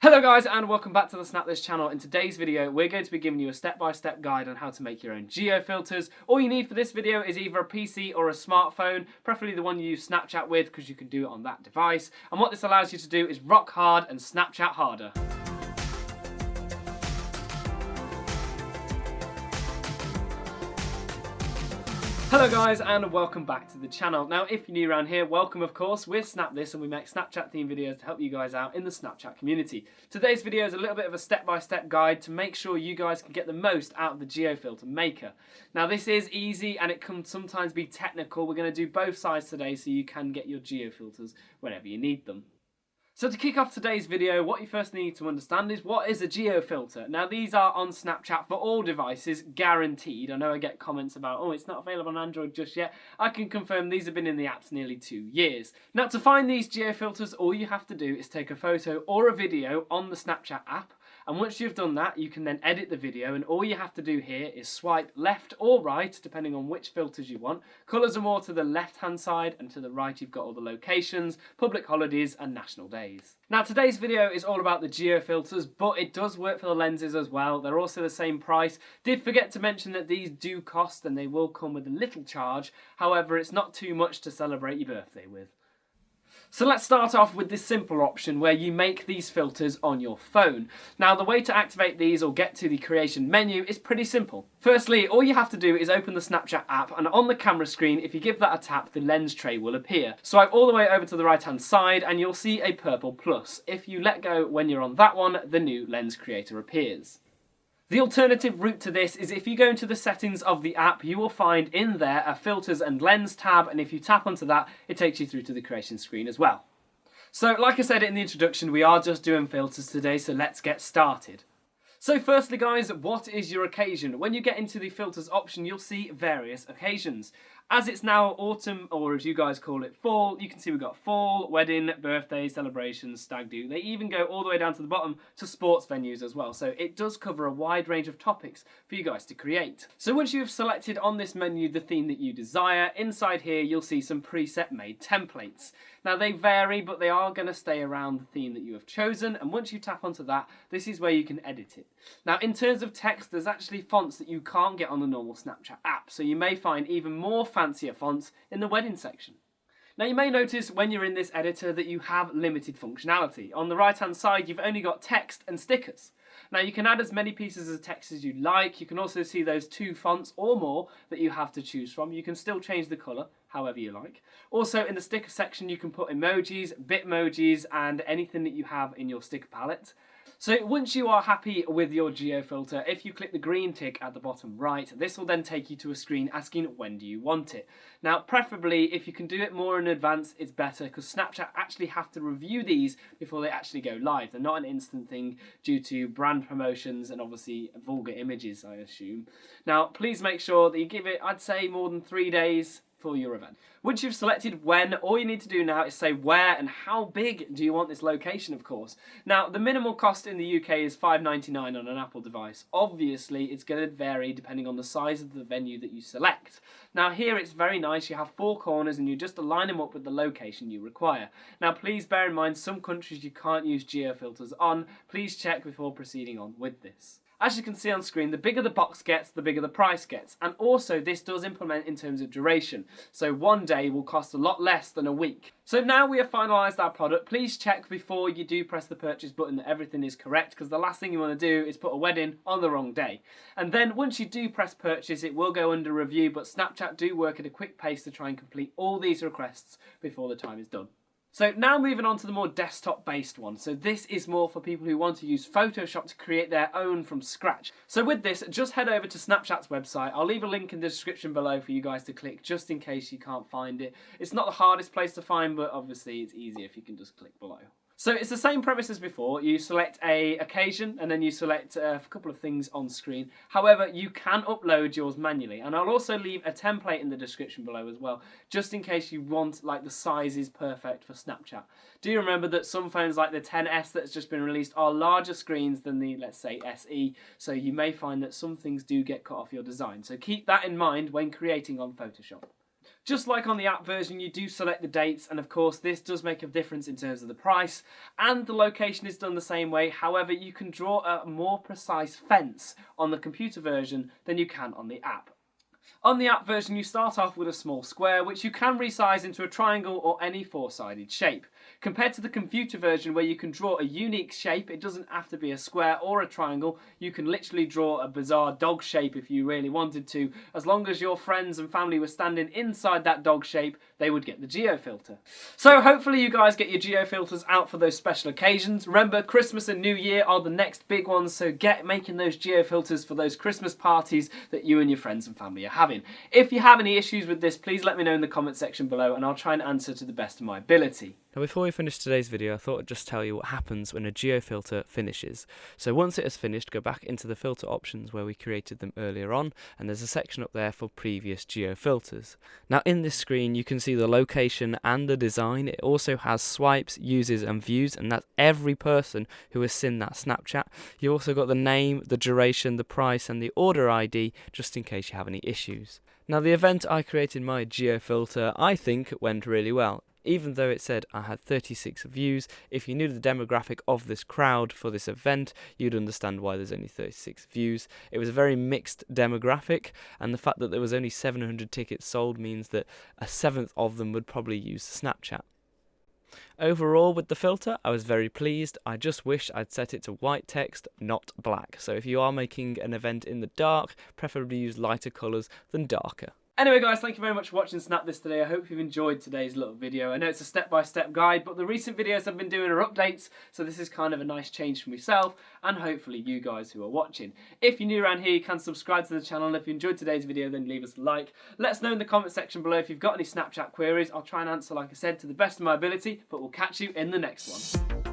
Hello guys and welcome back to the Snapthis channel. In today's video we're going to be giving you a step-by-step guide on how to make your own geo filters. All you need for this video is either a PC or a smartphone, preferably the one you use Snapchat with because you can do it on that device. And what this allows you to do is rock hard and Snapchat harder. Hello guys and welcome back to the channel. Now if you're new around here, welcome of course. We're Snapthis and we make Snapchat themed videos to help you guys out in the Snapchat community. Today's video is a little bit of a step-by-step guide to make sure you guys can get the most out of the geo filter maker. Now this is easy and it can sometimes be technical. We're going to do both sides today so you can get your geo filters whenever you need them. So to kick off today's video, what you first need to understand is what is a geo filter. Now these are on Snapchat for all devices, guaranteed. I know I get comments about, oh, it's not available on Android just yet. I can confirm these have been in the apps nearly 2 years. Now to find these geo filters, all you have to do is take a photo or a video on the Snapchat app. And once you've done that, you can then edit the video, and all you have to do here is swipe left or right, depending on which filters you want. Colours are more to the left-hand side, and to the right you've got all the locations, public holidays and national days. Now today's video is all about the geo filters, but it does work for the lenses as well. They're also the same price. Did forget to mention that these do cost and they will come with a little charge. However, it's not too much to celebrate your birthday with. So let's start off with this simple option where you make these filters on your phone. Now the way to activate these or get to the creation menu is pretty simple. Firstly, all you have to do is open the Snapchat app, and on the camera screen, if you give that a tap, the lens tray will appear. Swipe all the way over to the right hand side and you'll see a purple plus. If you let go when you're on that one, the new lens creator appears. The alternative route to this is if you go into the settings of the app, you will find in there a filters and lens tab, and if you tap onto that, it takes you through to the creation screen as well. So like I said in the introduction, we are just doing filters today, so let's get started. So firstly guys, what is your occasion? When you get into the filters option, you'll see various occasions. As it's now autumn, or as you guys call it, fall, you can see we've got fall, wedding, birthday, celebrations, stag do. They even go all the way down to the bottom to sports venues as well. So it does cover a wide range of topics for you guys to create. So once you've selected on this menu the theme that you desire, inside here you'll see some preset made templates. Now they vary, but they are going to stay around the theme that you have chosen, and once you tap onto that, this is where you can edit it. Now in terms of text, there's actually fonts that you can't get on the normal Snapchat app, so you may find even more fancier fonts in the wedding section. Now you may notice when you're in this editor that you have limited functionality. On the right hand side you've only got text and stickers. Now you can add as many pieces of text as you like. You can also see those 2 fonts or more that you have to choose from. You can still change the colour however you like. Also in the sticker section you can put emojis, bitmojis and anything that you have in your sticker palette. So once you are happy with your geo filter, if you click the green tick at the bottom right, this will then take you to a screen asking when do you want it. Now preferably if you can do it more in advance it's better, because Snapchat actually have to review these before they actually go live. They're not an instant thing due to brand promotions and obviously vulgar images, I assume. Now please make sure that you give it, I'd say, more than 3 days for your event. Once you've selected when, all you need to do now is say where and how big do you want this location, of course. Now the minimal cost in the UK is $5.99 on an Apple device. Obviously it's going to vary depending on the size of the venue that you select. Now here it's very nice, you have 4 corners and you just align them up with the location you require. Now please bear in mind some countries you can't use geo filters on. Please check before proceeding on with this. As you can see on screen, the bigger the box gets, the bigger the price gets. And also this does implement in terms of duration. So 1 day will cost a lot less than a week. So now we have finalised our product, please check before you do press the purchase button that everything is correct, because the last thing you want to do is put a wedding on the wrong day. And then once you do press purchase, it will go under review, but Snapchat do work at a quick pace to try and complete all these requests before the time is done. So now moving on to the more desktop based one. So this is more for people who want to use Photoshop to create their own from scratch. So with this, just head over to Snapchat's website. I'll leave a link in the description below for you guys to click just in case you can't find it. It's not the hardest place to find, but obviously it's easier if you can just click below. So it's the same premise as before. You select a occasion and then you select a couple of things on screen. However, you can upload yours manually, and I'll also leave a template in the description below as well, just in case you want like the size is perfect for Snapchat. Do remember that some phones like the XS that's just been released are larger screens than the, let's say, SE, so you may find that some things do get cut off your design. So keep that in mind when creating on Photoshop. Just like on the app version, you do select the dates, and of course this does make a difference in terms of the price, and the location is done the same way. However, you can draw a more precise fence on the computer version than you can on the app. On the app version, you start off with a small square, which you can resize into a triangle or any four-sided shape. Compared to the computer version, where you can draw a unique shape, it doesn't have to be a square or a triangle. You can literally draw a bizarre dog shape if you really wanted to. As long as your friends and family were standing inside that dog shape, they would get the geo filter. So hopefully you guys get your geo filters out for those special occasions. Remember, Christmas and New Year are the next big ones, so get making those geo filters for those Christmas parties that you and your friends and family are having. If you have any issues with this, please let me know in the comment section below, and I'll try and answer to the best of my ability. Now before we finish today's video, I thought I'd just tell you what happens when a geo filter finishes. So once it has finished, go back into the filter options where we created them earlier on, and there's a section up there for previous geo filters. Now in this screen you can see the location and the design. It also has swipes, uses and views, and that's every person who has seen that Snapchat. You also got the name, the duration, the price and the order ID, just in case you have any issues. Now the event I created my geo filter, I think went really well. Even though it said I had 36 views, if you knew the demographic of this crowd for this event, you'd understand why there's only 36 views. It was a very mixed demographic, and the fact that there was only 700 tickets sold means that a seventh of them would probably use Snapchat. Overall, with the filter, I was very pleased. I just wish I'd set it to white text, not black. So if you are making an event in the dark, preferably use lighter colours than darker. Anyway guys, thank you very much for watching Snapthis today. I hope you've enjoyed today's little video. I know it's a step-by-step guide, but the recent videos I've been doing are updates, so this is kind of a nice change for myself and hopefully you guys who are watching. If you're new around here, you can subscribe to the channel, and if you enjoyed today's video, then leave us a like. Let us know in the comment section below if you've got any Snapchat queries. I'll try and answer, like I said, to the best of my ability, but we'll catch you in the next one.